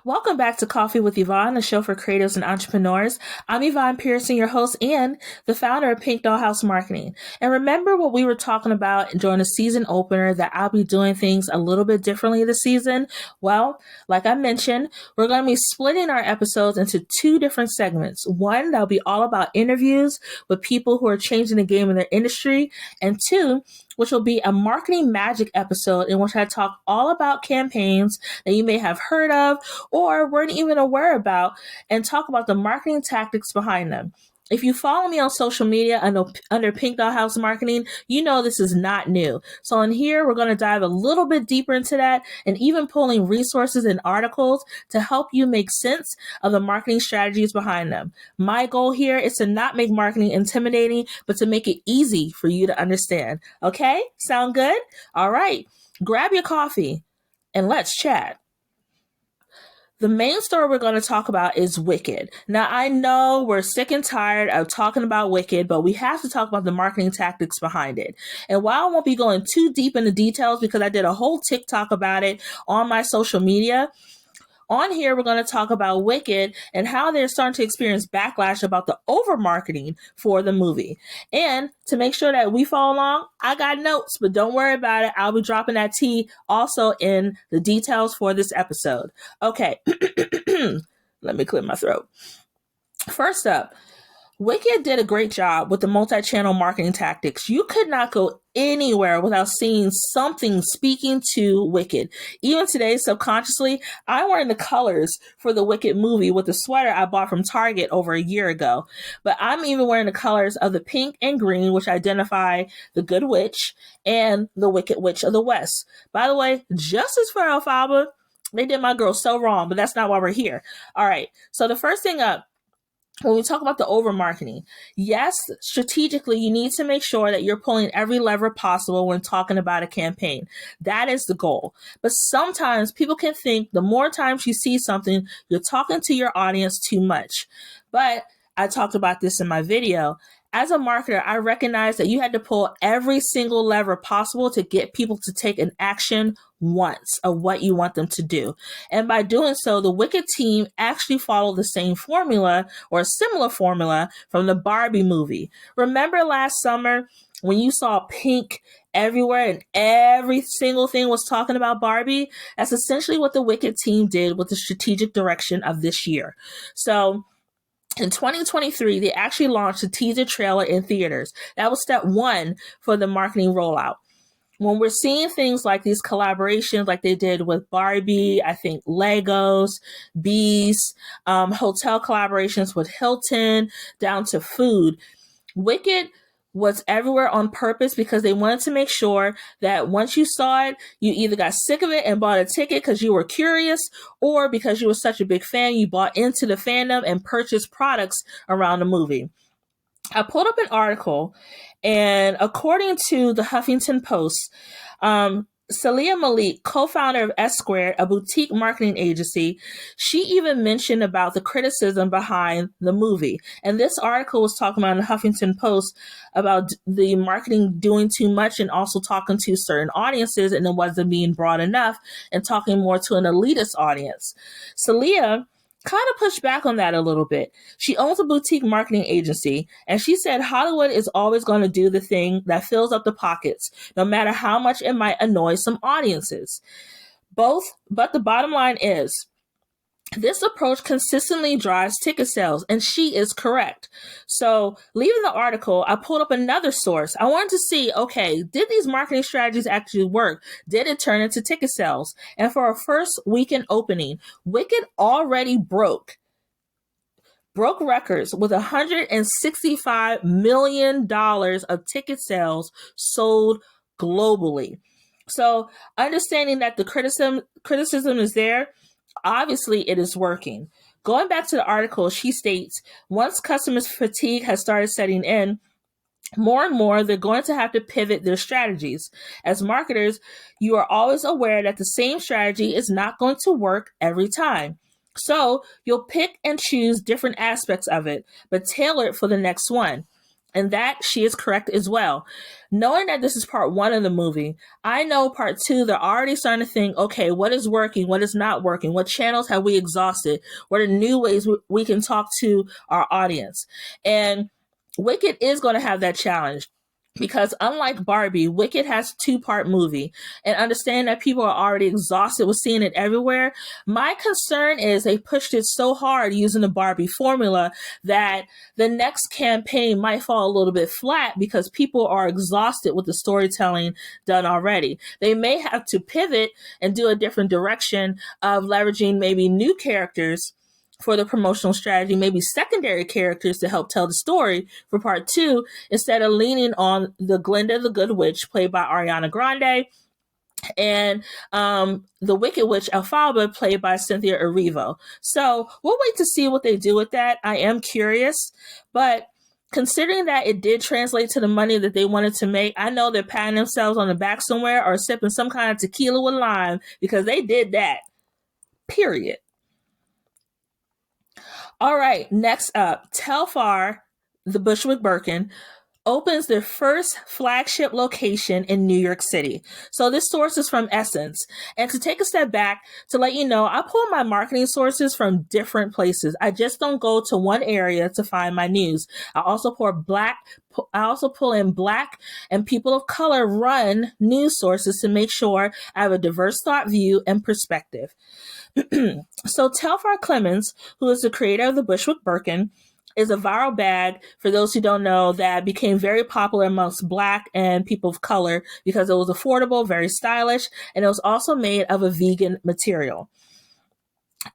Welcome back to Coffee with Yvonne, a show for creatives and entrepreneurs. I'm Yvonne Pearson, your host and the founder of Pink Dollhouse Marketing. And remember what we were talking about during the season opener, that I'll be doing things a little bit differently this season? Well, like I mentioned, we're going to be splitting our episodes into two different segments. One that'll be all about interviews with people who are changing the game in their industry, and two, which will be a marketing magic episode in which I talk all about campaigns that you may have heard of or weren't even aware about, and talk about the marketing tactics behind them. If you follow me on social media under Pink Dollhouse Marketing, you know this is not new. So in here, we're going to dive a little bit deeper into that, and even pulling resources and articles to help you make sense of the marketing strategies behind them. My goal here is to not make marketing intimidating, but to make it easy for you to understand. Okay? Sound good? All right. Grab your coffee and let's chat. The main story we're going to talk about is Wicked. Now, I know we're sick and tired of talking about Wicked, but we have to talk about the marketing tactics behind it. And while I won't be going too deep into details because I did a whole TikTok about it on my social media, on here, we're going to talk about Wicked and how they're starting to experience backlash about the over-marketing for the movie. And to make sure that we follow along, I got notes, but don't worry about it. I'll be dropping that tea also in the details for this episode. Okay, let me clear my throat. First up, Wicked did a great job with the multi-channel marketing tactics. You could not go anywhere without seeing something speaking to Wicked. Even today, subconsciously, I'm wearing the colors for the Wicked movie with the sweater I bought from Target over a year ago. But I'm even wearing the colors of the pink and green, which identify the Good Witch and the Wicked Witch of the West. By the way, justice for Elphaba. They did my girl so wrong, but that's not why we're here. All right, so the first thing up, when we talk about the over marketing, yes, strategically, you need to make sure that you're pulling every lever possible when talking about a campaign. That is the goal. But sometimes people can think the more times you see something, you're talking to your audience too much. But I talked about this in my video. As a marketer, I recognize that you had to pull every single lever possible to get people to take an action once of what you want them to do. And by doing so, the Wicked team actually followed the same formula or a similar formula from the Barbie movie. Remember last summer when you saw pink everywhere and every single thing was talking about Barbie? That's essentially what the Wicked team did with the strategic direction of this year. So in 2023, they actually launched a teaser trailer in theaters. That was step one for the marketing rollout. When we're seeing things like these collaborations, like they did with Barbie, I think Legos, Bees, hotel collaborations with Hilton, down to food, Wicked was everywhere on purpose because they wanted to make sure that once you saw it, you either got sick of it and bought a ticket because you were curious, or because you were such a big fan, you bought into the fandom and purchased products around the movie. I pulled up an article, and according to the Huffington Post, Salia Malik, co-founder of S Squared, a boutique marketing agency, she even mentioned about the criticism behind the movie. And this article was talking about in the Huffington Post about the marketing doing too much and also talking to certain audiences, and it wasn't being broad enough and talking more to an elitist audience. Salia kind of pushed back on that a little bit. She owns a boutique marketing agency, and she said Hollywood is always going to do the thing that fills up the pockets, no matter how much it might annoy some audiences. But the bottom line is, this approach consistently drives ticket sales, and she is correct. So, leaving the article, I pulled up another source. I wanted to see, okay, did these marketing strategies actually work? Did it turn into ticket sales? And for our first weekend opening, Wicked already broke records with $165 million of ticket sales sold globally. So, understanding that the criticism is there, obviously, it is working. Going back to the article, she states, once customers' fatigue has started setting in, more and more, they're going to have to pivot their strategies. As marketers, you are always aware that the same strategy is not going to work every time. So you'll pick and choose different aspects of it, but tailor it for the next one. And that she is correct as well. Knowing that this is part one of the movie, I know part two, they're already starting to think, okay, what is working? What is not working? What channels have we exhausted? What are new ways we can talk to our audience? And Wicked is going to have that challenge. Because unlike Barbie, Wicked has a two-part movie. And understand that people are already exhausted with seeing it everywhere. My concern is they pushed it so hard using the Barbie formula that the next campaign might fall a little bit flat because people are exhausted with the storytelling done already. They may have to pivot and do a different direction of leveraging maybe new characters for the promotional strategy, maybe secondary characters to help tell the story for part two, instead of leaning on the Glinda the Good Witch, played by Ariana Grande, and the Wicked Witch Elphaba, played by Cynthia Erivo. So we'll wait to see what they do with that. I am curious, but considering that it did translate to the money that they wanted to make, I know they're patting themselves on the back somewhere or sipping some kind of tequila with lime because they did that. Period. All right, next up, Telfar, the Bushwick Birkin, opens their first flagship location in New York City. So this source is from Essence. And to take a step back, to let you know, I pull my marketing sources from different places. I just don't go to one area to find my news. I also pull in Black and people of color run news sources to make sure I have a diverse thought view and perspective. So Telfar Clemens, who is the creator of the Bushwick Birkin, is a viral bag, for those who don't know, that became very popular amongst Black and people of color because it was affordable, very stylish, and it was also made of a vegan material.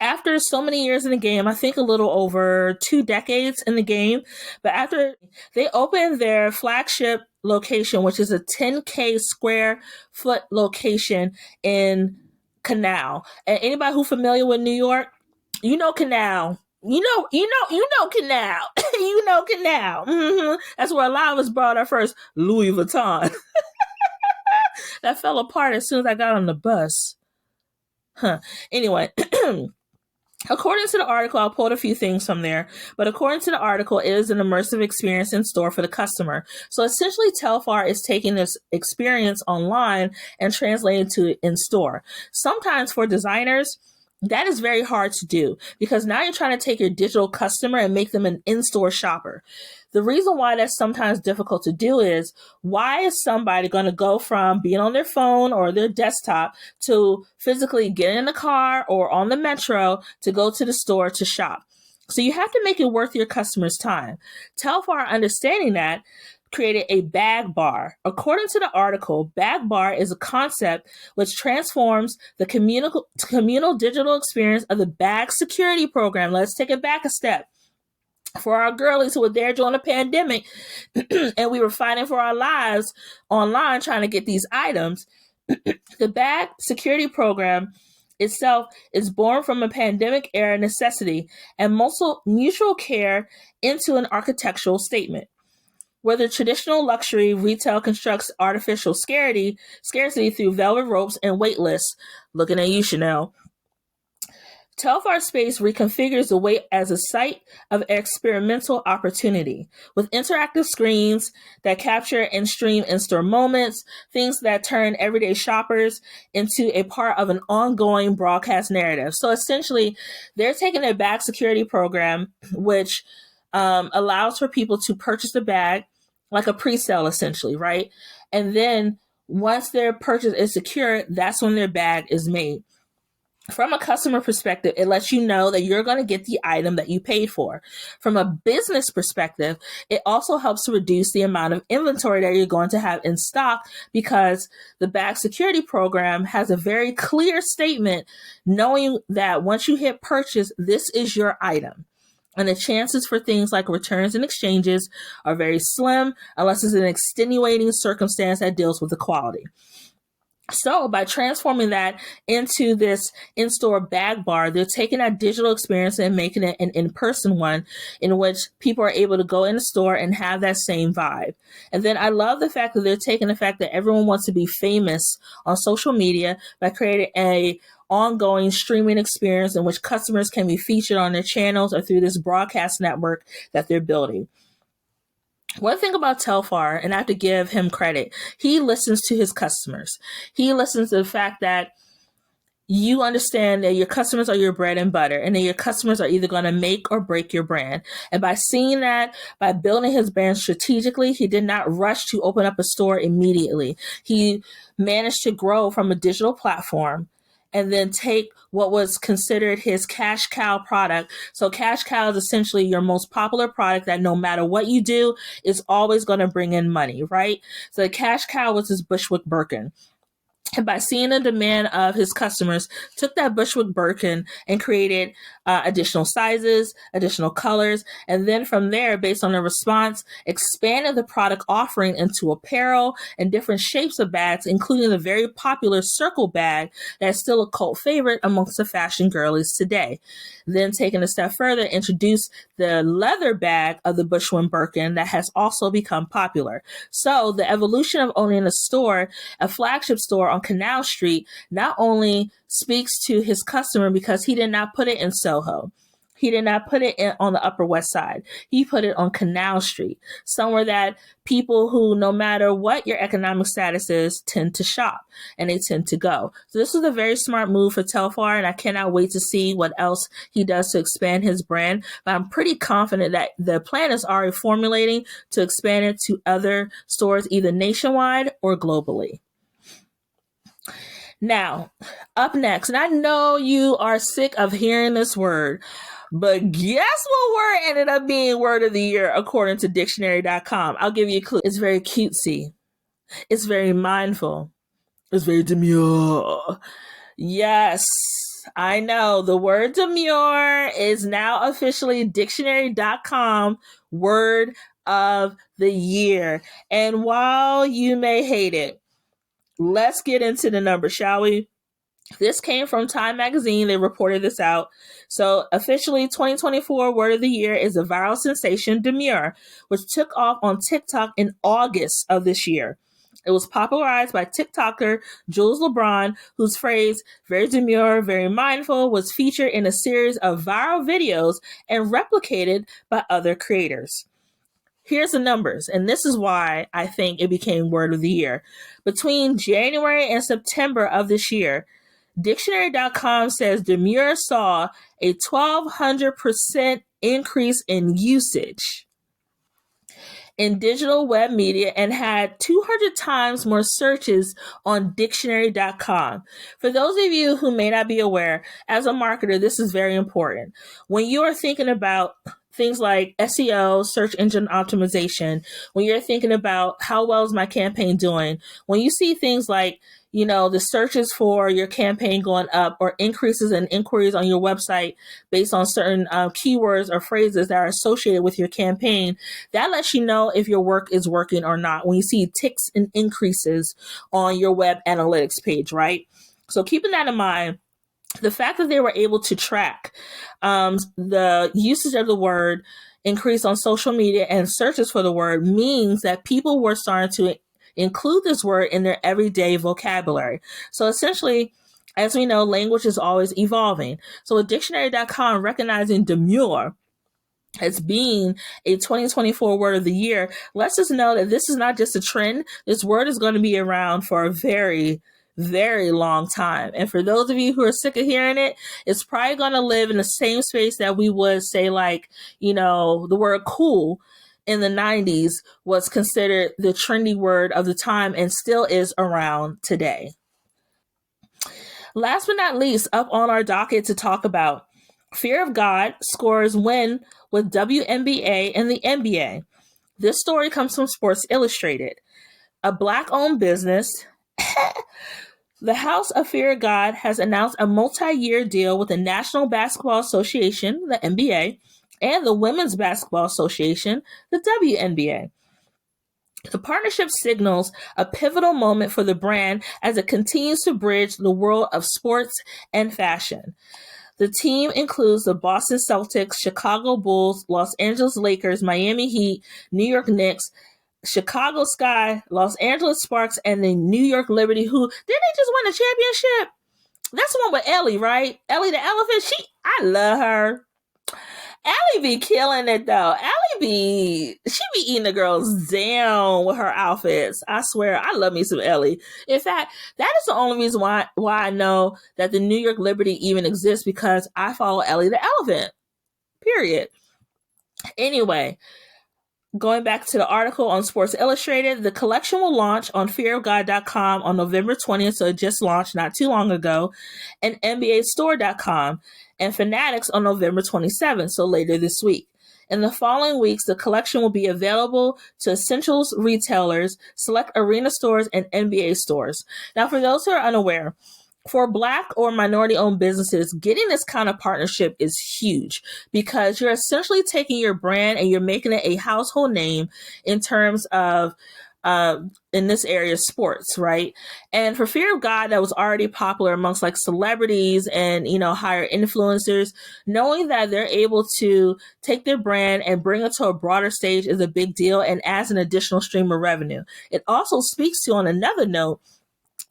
After so many years in the game, I think a little over 2 decades in the game, but after they opened their flagship location, which is a 10K square foot location in Canal. And anybody who's familiar with New York, you know Canal. You know Canal. You know Canal. Mm-hmm. That's where a lot of us bought our first Louis Vuitton. That fell apart as soon as I got on the bus. Anyway, according to the article, I'll pull a few things from there, but according to the article, it is an immersive experience in store for the customer. So essentially, Telfar is taking this experience online and translating to it in store. Sometimes for designers, that is very hard to do because now you're trying to take your digital customer and make them an in-store shopper. The reason why that's sometimes difficult to do is, why is somebody going to go from being on their phone or their desktop to physically get in the car or on the metro to go to the store to shop? So you have to make it worth your customer's time. Telfar, understanding that, created a bag bar. According to the article, bag bar is a concept which transforms the communal digital experience of the bag security program. Let's take it back a step. For our girlies who were there during the pandemic and we were fighting for our lives online trying to get these items, the bag security program itself is born from a pandemic era necessity and mutual care into an architectural statement. Where the traditional luxury retail constructs artificial scarcity through velvet ropes and wait lists. Looking at you, Chanel. Telfar Space reconfigures the wait as a site of experimental opportunity with interactive screens that capture and stream in-store moments, things that turn everyday shoppers into a part of an ongoing broadcast narrative. So essentially, they're taking their bag security program, which allows for people to purchase the bag, like a pre-sale essentially, right? And then once their purchase is secure, that's when their bag is made. From a customer perspective, it lets you know that you're going to get the item that you paid for. From a business perspective, it also helps to reduce the amount of inventory that you're going to have in stock because the bag security program has a very clear statement knowing that once you hit purchase, this is your item. And the chances for things like returns and exchanges are very slim unless it's an extenuating circumstance that deals with the quality. So by transforming that into this in-store bag bar, they're taking that digital experience and making it an in-person one in which people are able to go in the store and have that same vibe. And then I love the fact that they're taking the fact that everyone wants to be famous on social media by creating a ongoing streaming experience in which customers can be featured on their channels or through this broadcast network that they're building. One thing about Telfar, and I have to give him credit, he listens to his customers. He listens to the fact that you understand that your customers are your bread and butter, and that your customers are either going to make or break your brand. And by seeing that, by building his brand strategically, he did not rush to open up a store immediately. He managed to grow from a digital platform and then take what was considered his cash cow product. So cash cow is essentially your most popular product that no matter what you do is always going to bring in money, right? So the cash cow was his Bushwick Birkin. And by seeing the demand of his customers, took that Bushwick Birkin and created additional sizes, additional colors, and then from there, based on the response, expanded the product offering into apparel and different shapes of bags, including the very popular circle bag that's still a cult favorite amongst the fashion girlies today. Then, taking a step further, introduced the leather bag of the Bushwick Birkin that has also become popular. So, the evolution of owning a flagship store on Canal Street, not only speaks to his customer because he did not put it in Soho. He did not put it on the Upper West Side. He put it on Canal Street, somewhere that people who, no matter what your economic status is, tend to shop and they tend to go. So this was a very smart move for Telfar, and I cannot wait to see what else he does to expand his brand. But I'm pretty confident that the plan is already formulating to expand it to other stores, either nationwide or globally. Now, up next, and I know you are sick of hearing this word, but guess what word ended up being word of the year according to dictionary.com? I'll give you a clue. It's very cutesy. It's very mindful. It's very demure. Yes, I know. The word demure is now officially dictionary.com word of the year. And while you may hate it, let's get into the numbers, shall we? This came from Time Magazine. They reported this out. So officially 2024 word of the year is the viral sensation demure, which took off on TikTok in August of this year. It was popularized by TikToker Jules LeBron, whose phrase, very demure, very mindful, was featured in a series of viral videos and replicated by other creators. Here's the numbers, and this is why I think it became word of the year. Between January and September of this year, Dictionary.com says demure saw a 1,200% increase in usage in digital web media and had 200 times more searches on dictionary.com. For those of you who may not be aware, as a marketer, this is very important. When you are thinking about things like SEO, search engine optimization, when you're thinking about how well is my campaign doing, when you see things like the searches for your campaign going up or increases in inquiries on your website based on certain keywords or phrases that are associated with your campaign, that lets you know if your work is working or not. When you see ticks and increases on your web analytics page, right? So keeping that in mind, the fact that they were able to track the usage of the word increase on social media and searches for the word means that people were starting to include this word in their everyday vocabulary. So essentially, as we know, language is always evolving. So with dictionary.com recognizing demure as being a 2024 word of the year lets us know that this is not just a trend. This word is going to be around for a very, very long time. And for those of you who are sick of hearing it, it's probably going to live in the same space that we would say, like, the word cool in the 90s was considered the trendy word of the time and still is around today. Last but not least, up on our docket to talk about, Fear of God scores win with WNBA and the NBA. This story comes from Sports Illustrated. A Black-owned business, the House of Fear of God has announced a multi-year deal with the National Basketball Association, the NBA, and the Women's Basketball Association, the WNBA. The partnership signals a pivotal moment for the brand as it continues to bridge the world of sports and fashion. The team includes the Boston Celtics, Chicago Bulls, Los Angeles Lakers, Miami Heat, New York Knicks, Chicago Sky, Los Angeles Sparks, and the New York Liberty, who didn't they just win a championship? That's the one with Ellie, right? Ellie the elephant. I love her. Ellie be killing it though. Ellie be eating the girls down with her outfits. I swear, I love me some Ellie. In fact, that is the only reason why I know that the New York Liberty even exists, because I follow Ellie the elephant. Period. Anyway, going back to the article on Sports Illustrated, the collection will launch on fearofgod.com on November 20th, so it just launched not too long ago, and NBAstore.com, and Fanatics on November 27th, so later this week. In the following weeks, the collection will be available to essentials retailers, select arena stores, and NBA stores. Now, for those who are unaware, for Black or minority-owned businesses, getting this kind of partnership is huge, because you're essentially taking your brand and you're making it a household name in terms of, in this area, sports, right? And for Fear of God, that was already popular amongst like celebrities and, higher influencers. Knowing that they're able to take their brand and bring it to a broader stage is a big deal and adds an additional stream of revenue. It also speaks to, on another note,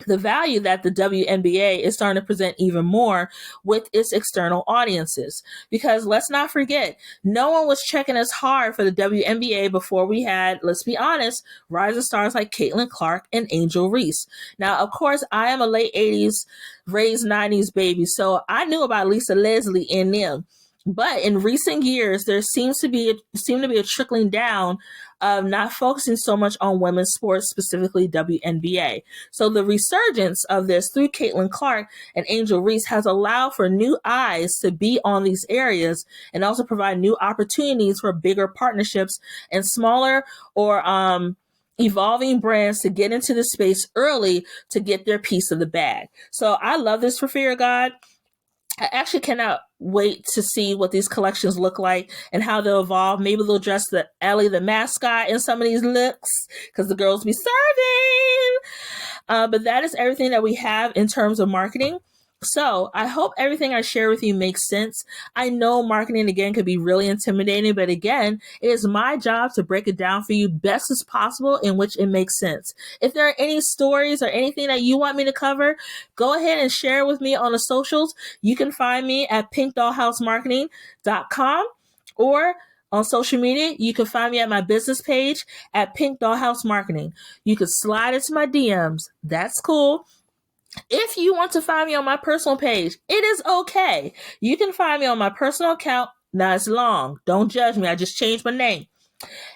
the value that the WNBA is starting to present even more with its external audiences. Because let's not forget, no one was checking as hard for the WNBA before we had, let's be honest, rising stars like Caitlin Clark and Angel Reese. Now, of course, I am a late 80s, raised 90s baby, so I knew about Lisa Leslie and them. But in recent years, there seemed to be a trickling down of not focusing so much on women's sports, specifically WNBA. So the resurgence of this through Caitlin Clark and Angel Reese has allowed for new eyes to be on these areas, and also provide new opportunities for bigger partnerships and smaller or evolving brands to get into the space early to get their piece of the bag. So I love this for Fear of God. I actually cannot wait to see what these collections look like and how they'll evolve. Maybe they'll dress the Ellie the mascot in some of these looks, because the girls be serving. But that is everything that we have in terms of marketing. So I hope everything I share with you makes sense. I know marketing, again, could be really intimidating, but again, it is my job to break it down for you best as possible in which it makes sense. If there are any stories or anything that you want me to cover, go ahead and share with me on the socials. You can find me at pinkdollhousemarketing.com, or on social media, you can find me at my business page at Pink Dollhouse Marketing. You can slide into my DMs. That's cool. If you want to find me on my personal page, it is okay. You can find me on my personal account. Now it's long. Don't judge me. I just changed my name.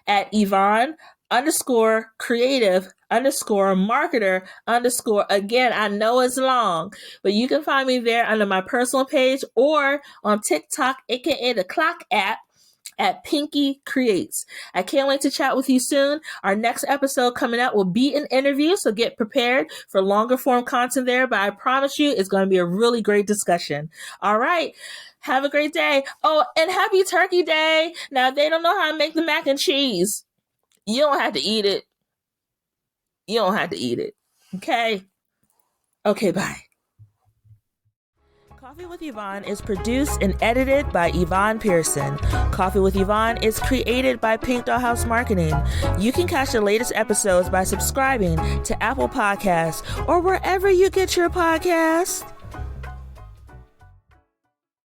At Yvonne _creative _marketer _ again, I know it's long, but you can find me there under my personal page, or on TikTok, aka the Clock app, at Pinky Creates. I can't wait to chat with you soon. Our next episode coming out will be an interview, so get prepared for longer form content there, but I promise you it's going to be a really great discussion. All right. Have a great day. Oh, and happy Turkey Day. Now, they don't know how to make the mac and cheese. You don't have to eat it. You don't have to eat it. Okay? Okay, bye. Coffee with Yvonne is produced and edited by Yvonne Pearson. Coffee with Yvonne is created by Pink Dollhouse Marketing. You can catch the latest episodes by subscribing to Apple Podcasts or wherever you get your podcasts.